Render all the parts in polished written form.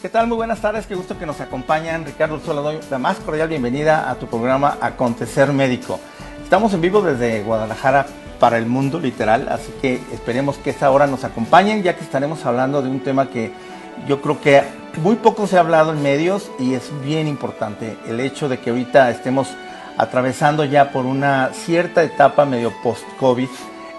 ¿Qué tal? Muy buenas tardes, qué gusto que nos acompañan. Ricardo Ursola doy la más cordial bienvenida a tu programa Acontecer Médico. Estamos en vivo desde Guadalajara para el mundo, literal, así que esperemos que esta hora nos acompañen, ya que estaremos hablando de un tema que yo creo que muy poco se ha hablado en medios y es bien importante. El hecho de que ahorita estemos atravesando ya por una cierta etapa medio post-COVID.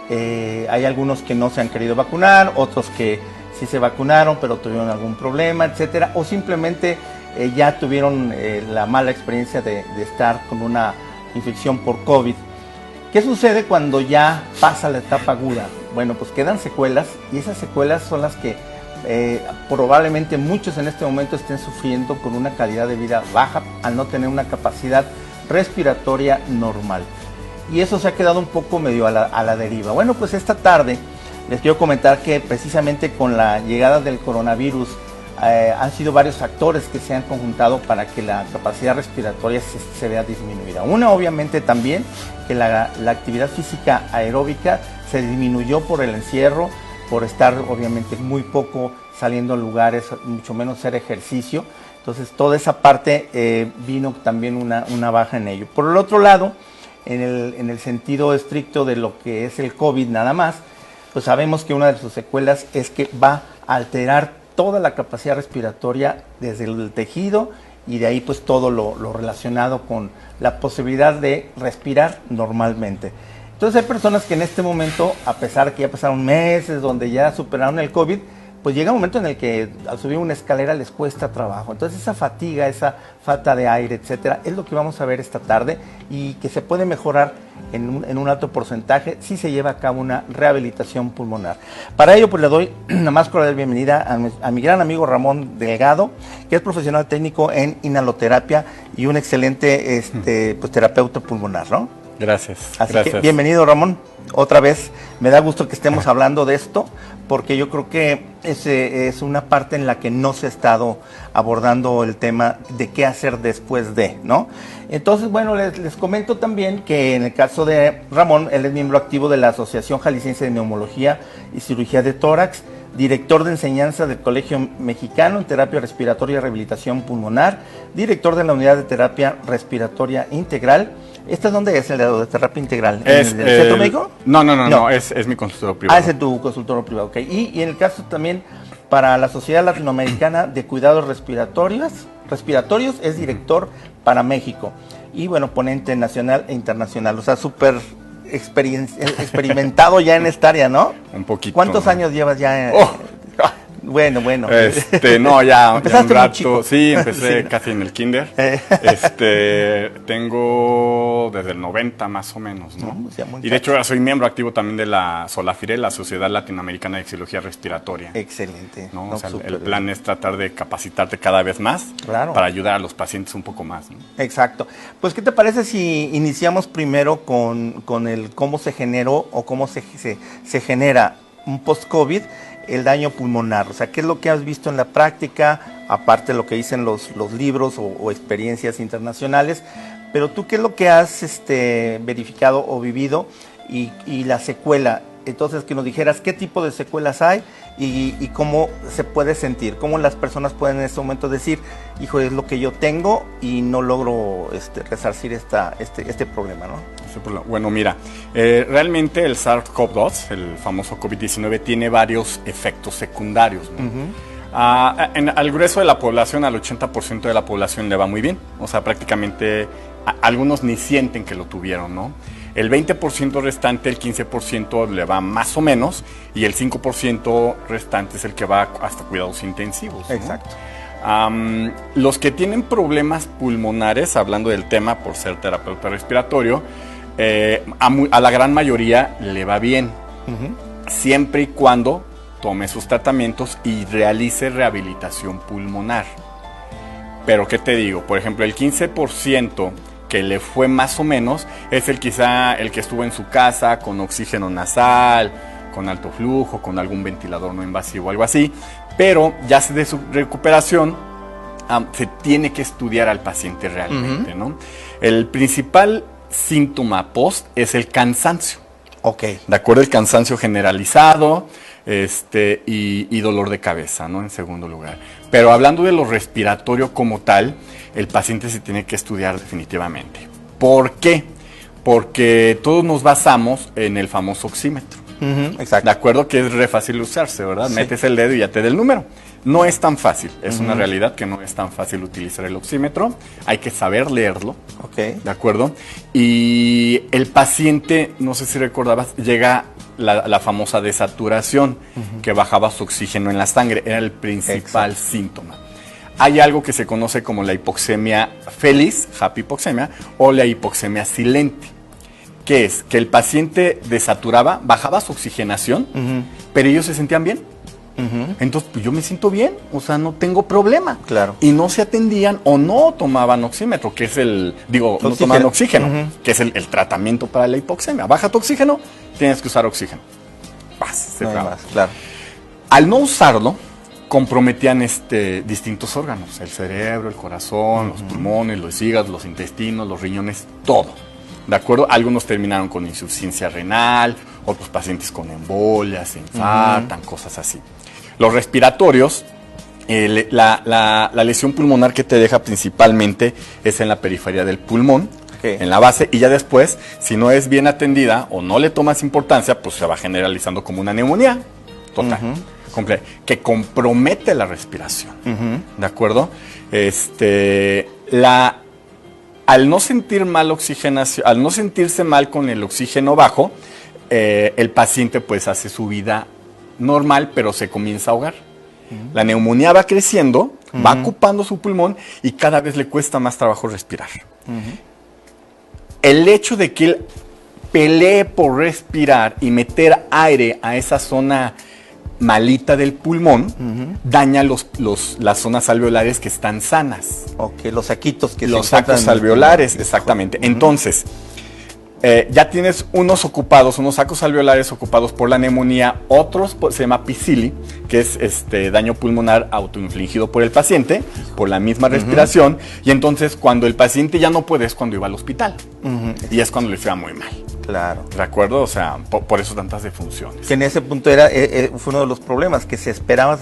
Hay algunos que no se han querido vacunar, otros que sí se vacunaron pero tuvieron algún problema, etcétera, o simplemente ya tuvieron la mala experiencia de estar con una infección por COVID. ¿Qué sucede cuando ya pasa la etapa aguda? Bueno, pues quedan secuelas y esas secuelas son las que probablemente muchos en este momento estén sufriendo con una calidad de vida baja al no tener una capacidad respiratoria normal. Y eso se ha quedado un poco medio a la deriva. Bueno, pues esta tarde les quiero comentar que precisamente con la llegada del coronavirus han sido varios factores que se han conjuntado para que la capacidad respiratoria se vea disminuida. Una, obviamente, también que la actividad física aeróbica se disminuyó por el encierro, por estar obviamente muy poco saliendo a lugares, mucho menos hacer ejercicio. Entonces toda esa parte vino también una baja en ello. Por el otro lado, en el sentido estricto de lo que es el COVID nada más, pues sabemos que una de sus secuelas es que va a alterar toda la capacidad respiratoria desde el tejido y de ahí pues todo lo relacionado con la posibilidad de respirar normalmente. Entonces hay personas que en este momento, a pesar de que ya pasaron meses donde ya superaron el COVID, pues llega un momento en el que al subir una escalera les cuesta trabajo. Entonces esa fatiga, esa falta de aire, etcétera, es lo que vamos a ver esta tarde y que se puede mejorar en un alto porcentaje si se lleva a cabo una rehabilitación pulmonar. Para ello pues le doy la más cordial bienvenida a mi gran amigo Ramón Delgado, que es profesional técnico en inhaloterapia y un excelente pues terapeuta pulmonar, ¿no? Gracias. Así gracias. que bienvenido, Ramón. Otra vez me da gusto que estemos hablando de esto, porque yo creo que es una parte en la que no se ha estado abordando el tema de qué hacer después de, ¿no? Entonces, bueno, les comento también que en el caso de Ramón, él es miembro activo de la Asociación Jalisciense de Neumología y Cirugía de Tórax, director de enseñanza del Colegio Mexicano en Terapia Respiratoria y Rehabilitación Pulmonar, director de la Unidad de Terapia Respiratoria Integral. ¿Este es dónde es el de terapia integral? ¿Es ¿En el centro médico? No, es mi consultorio privado. Ah, es tu consultorio privado, ok. Y en el caso también para la Sociedad Latinoamericana de Cuidados Respiratorios es director para México. Y bueno, ponente nacional e internacional, o sea, súper experimentado ya en esta área, ¿no? Un poquito. ¿Cuántos años llevas ya? Bueno. No, ya Empezaste un rato. muy chico. Sí, empecé Sí. casi en el kinder. Tengo desde el 90 más o menos, ¿no? No, ya muy Y de hecho ahora soy miembro activo también de la SOLAFIRE, la Sociedad Latinoamericana de Fisiología Respiratoria. Excelente. ¿No? No, O sea, súper el bien. plan es tratar de capacitarte cada vez más, Claro, para ayudar a los pacientes un poco más, ¿no? Exacto. Pues, ¿qué te parece si iniciamos primero con el cómo se generó o cómo se genera un post-COVID, el daño pulmonar? O sea, ¿qué es lo que has visto en la práctica, aparte de lo que dicen los libros o experiencias internacionales? Pero tú, ¿qué es lo que has verificado o vivido y la secuela? Entonces, que nos dijeras qué tipo de secuelas hay y cómo se puede sentir, cómo las personas pueden en este momento decir, hijo, es lo que yo tengo y no logro resarcir este problema, ¿no? Bueno, mira, realmente el SARS-CoV-2, el famoso COVID-19, tiene varios efectos secundarios, ¿no? Uh-huh. Al grueso de la población, al 80% de la población le va muy bien. O sea, prácticamente algunos ni sienten que lo tuvieron, ¿no? El 20% restante, el 15% le va más o menos, y el 5% restante es el que va hasta cuidados intensivos, ¿no? Exacto. Los que tienen problemas pulmonares, hablando del tema por ser terapeuta respiratorio, a la gran mayoría le va bien, siempre y cuando tome sus tratamientos y realice rehabilitación pulmonar. Pero ¿qué te digo? Por ejemplo, el 15% que le fue más o menos es quizá el que estuvo en su casa con oxígeno nasal, con alto flujo, con algún ventilador no invasivo, algo así. Pero ya de su recuperación se tiene que estudiar al paciente realmente, ¿no? El principal síntoma post es el cansancio. Ok. De acuerdo, el cansancio generalizado y dolor de cabeza, ¿no? En segundo lugar. Pero hablando de lo respiratorio como tal, el paciente se tiene que estudiar definitivamente. ¿Por qué? Porque todos nos basamos en el famoso oxímetro. Exacto. De acuerdo, que es re fácil usarse, ¿verdad? Sí. Metes el dedo y ya te da el número. No es tan fácil, es una realidad que no es tan fácil utilizar el oxímetro. Hay que saber leerlo. Ok. ¿De acuerdo? Y el paciente, no sé si recordabas, llega la famosa desaturación, que bajaba su oxígeno en la sangre. Era el principal síntoma. Hay algo que se conoce como la hipoxemia feliz, happy hipoxemia, o la hipoxemia silente. ¿Qué es? Que el paciente desaturaba, bajaba su oxigenación, pero ellos se sentían bien. Entonces, pues yo me siento bien, o sea, no tengo problema. Claro. Y no se atendían o no tomaban oxímetro, que es no tomaban oxígeno, que es el tratamiento para la hipoxemia. Baja tu oxígeno, tienes que usar oxígeno. Se no acaba. más, claro. Al no usarlo, comprometían distintos órganos, el cerebro, el corazón, los pulmones, los hígados, los intestinos, los riñones, todo. ¿De acuerdo? Algunos terminaron con insuficiencia renal, otros pacientes con embolias, se infartan, cosas así. Los respiratorios, la lesión pulmonar que te deja principalmente es en la periferia del pulmón, en la base, y ya después, si no es bien atendida o no le tomas importancia, pues se va generalizando como una neumonía total, completa, que compromete la respiración. ¿De acuerdo? Al no sentir mal oxigenación, al no sentirse mal con el oxígeno bajo, el paciente pues hace su vida normal, pero se comienza a ahogar. La neumonía va creciendo, va ocupando su pulmón y cada vez le cuesta más trabajo respirar. El hecho de que él pelee por respirar y meter aire a esa zona malita del pulmón, daña las zonas alveolares que están sanas. Ok, los saquitos que los sacos alveolares, exactamente. Entonces, ya tienes unos sacos alveolares ocupados por la neumonía, otros se llama PICILI, que es daño pulmonar autoinfligido por el paciente, por la misma respiración, y entonces cuando el paciente ya no puede es cuando iba al hospital, y es cuando le fue muy mal. Claro. ¿De acuerdo? O sea, por eso tantas defunciones. Que en ese punto fue uno de los problemas, que se esperaban.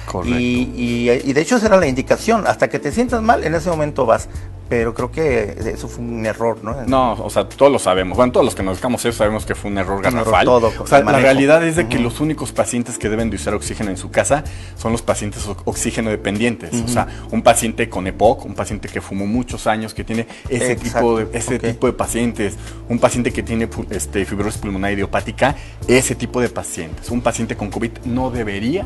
Correcto. Y de hecho esa era la indicación, hasta que te sientas mal, en ese momento vas. Pero creo que eso fue un error, ¿no? No, o sea, todos lo sabemos. Bueno, todos los que nos dedicamos a eso sabemos que fue un error garrafal. O sea, la realidad es de que los únicos pacientes que deben de usar oxígeno en su casa son los pacientes oxígeno dependientes. O sea, un paciente con EPOC, un paciente que fumó muchos años, que tiene ese tipo de pacientes, un paciente que tiene fibrosis pulmonar idiopática, ese tipo de pacientes. Un paciente con COVID no debería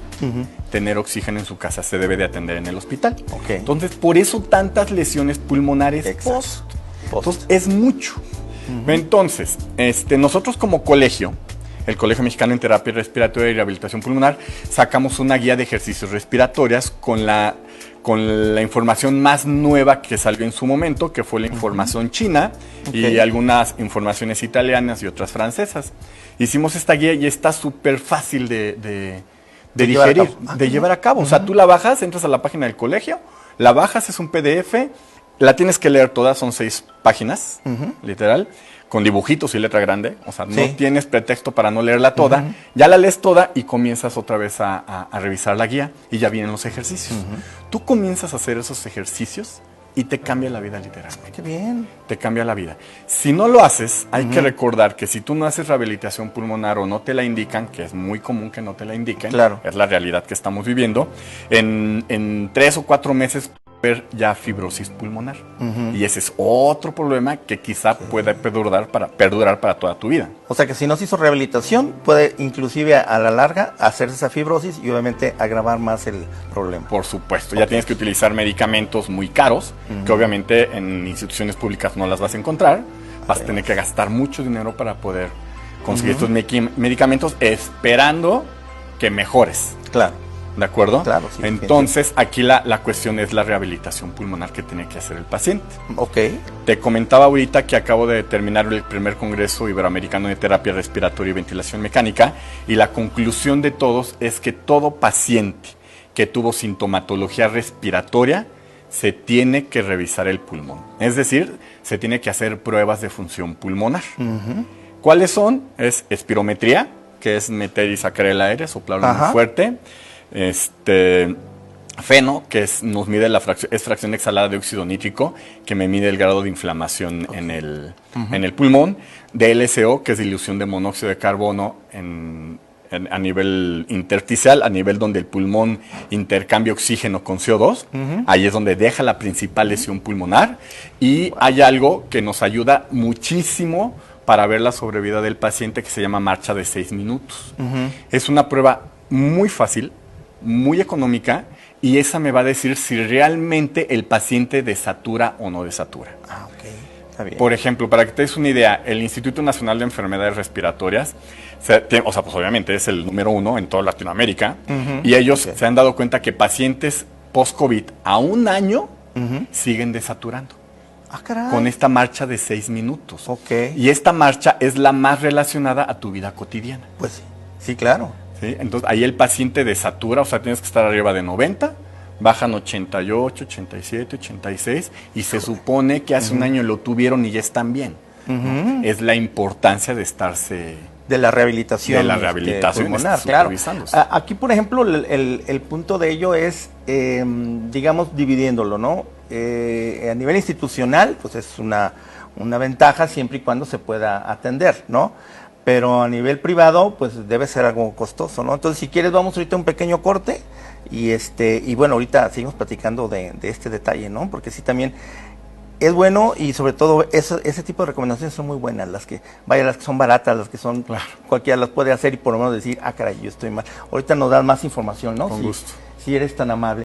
tener oxígeno en su casa, se debe de atender en el hospital. Entonces, por eso tantas lesiones pulmonares post. Entonces, es mucho. Entonces, nosotros como colegio, el Colegio Mexicano en Terapia Respiratoria y Rehabilitación Pulmonar, sacamos una guía de ejercicios respiratorios con la información más nueva que salió en su momento, que fue la información china y algunas informaciones italianas y otras francesas. Hicimos esta guía y está súper fácil de digerir, de llevar a cabo. O sea, tú la bajas, entras a la página del colegio, la bajas, es un PDF, la tienes que leer toda, son 6 páginas, literal, con dibujitos y letra grande. O sea, no tienes pretexto para no leerla toda. Ya la lees toda y comienzas otra vez a revisar la guía y ya vienen los ejercicios. Tú comienzas a hacer esos ejercicios y te cambia la vida literalmente. ¡Qué bien! Te cambia la vida. Si no lo haces, hay que recordar que si tú no haces rehabilitación pulmonar o no te la indican, que es muy común que no te la indiquen, es la realidad que estamos viviendo, en 3 o 4 meses ya fibrosis pulmonar. Y ese es otro problema que quizá pueda perdurar para toda tu vida. O sea que si no se hizo rehabilitación, puede inclusive a la larga hacerse esa fibrosis y obviamente agravar más el problema. Por supuesto, ya tienes que utilizar medicamentos muy caros, que obviamente en instituciones públicas no las vas a encontrar. Vas a tener que gastar mucho dinero para poder conseguir estos medicamentos, esperando que mejores. Claro. ¿De acuerdo? Claro, sí. Entonces, aquí la cuestión es la rehabilitación pulmonar que tiene que hacer el paciente. Te comentaba ahorita que acabo de terminar el primer Congreso Iberoamericano de Terapia Respiratoria y Ventilación Mecánica, y la conclusión de todos es que todo paciente que tuvo sintomatología respiratoria se tiene que revisar el pulmón. Es decir, se tiene que hacer pruebas de función pulmonar. ¿Cuáles son? Es espirometría, que es meter y sacar el aire, soplarlo muy fuerte. Feno, que nos mide es fracción exhalada de óxido nítrico, que me mide el grado de inflamación en el pulmón. DLCO, que es dilución de monóxido de carbono a nivel intersticial, a nivel donde el pulmón intercambia oxígeno con CO2. Ahí es donde deja la principal lesión pulmonar. Y hay algo que nos ayuda muchísimo para ver la sobrevida del paciente, que se llama marcha de 6 minutos. Es una prueba muy fácil, muy económica, y esa me va a decir si realmente el paciente desatura o no desatura. Ok, está bien. Por ejemplo, para que te des una idea, el Instituto Nacional de Enfermedades Respiratorias, pues obviamente es el número 1 en toda Latinoamérica, y ellos se han dado cuenta que pacientes post-COVID a un año siguen desaturando. Con esta marcha de 6 minutos. Y esta marcha es la más relacionada a tu vida cotidiana. Pues sí, claro. ¿Sí? Entonces ahí el paciente desatura, o sea, tienes que estar arriba de 90, bajan 88, 87, 86, y se supone que hace un año lo tuvieron y ya están bien. ¿No? Es la importancia de estarse... De la rehabilitación. De la rehabilitación pulmonar, claro. Aquí, por ejemplo, el punto de ello es, digamos, dividiéndolo, ¿no? A nivel institucional, pues es una ventaja siempre y cuando se pueda atender, ¿no? Pero a nivel privado, pues debe ser algo costoso, ¿no? Entonces, si quieres, vamos ahorita a un pequeño corte y bueno, ahorita seguimos platicando de este detalle, ¿no? Porque sí también es bueno, y sobre todo ese tipo de recomendaciones son muy buenas, las que son baratas, las que son, cualquiera las puede hacer y por lo menos decir, caray, yo estoy mal. Ahorita nos das más información, ¿no? Con gusto. Si eres tan amable.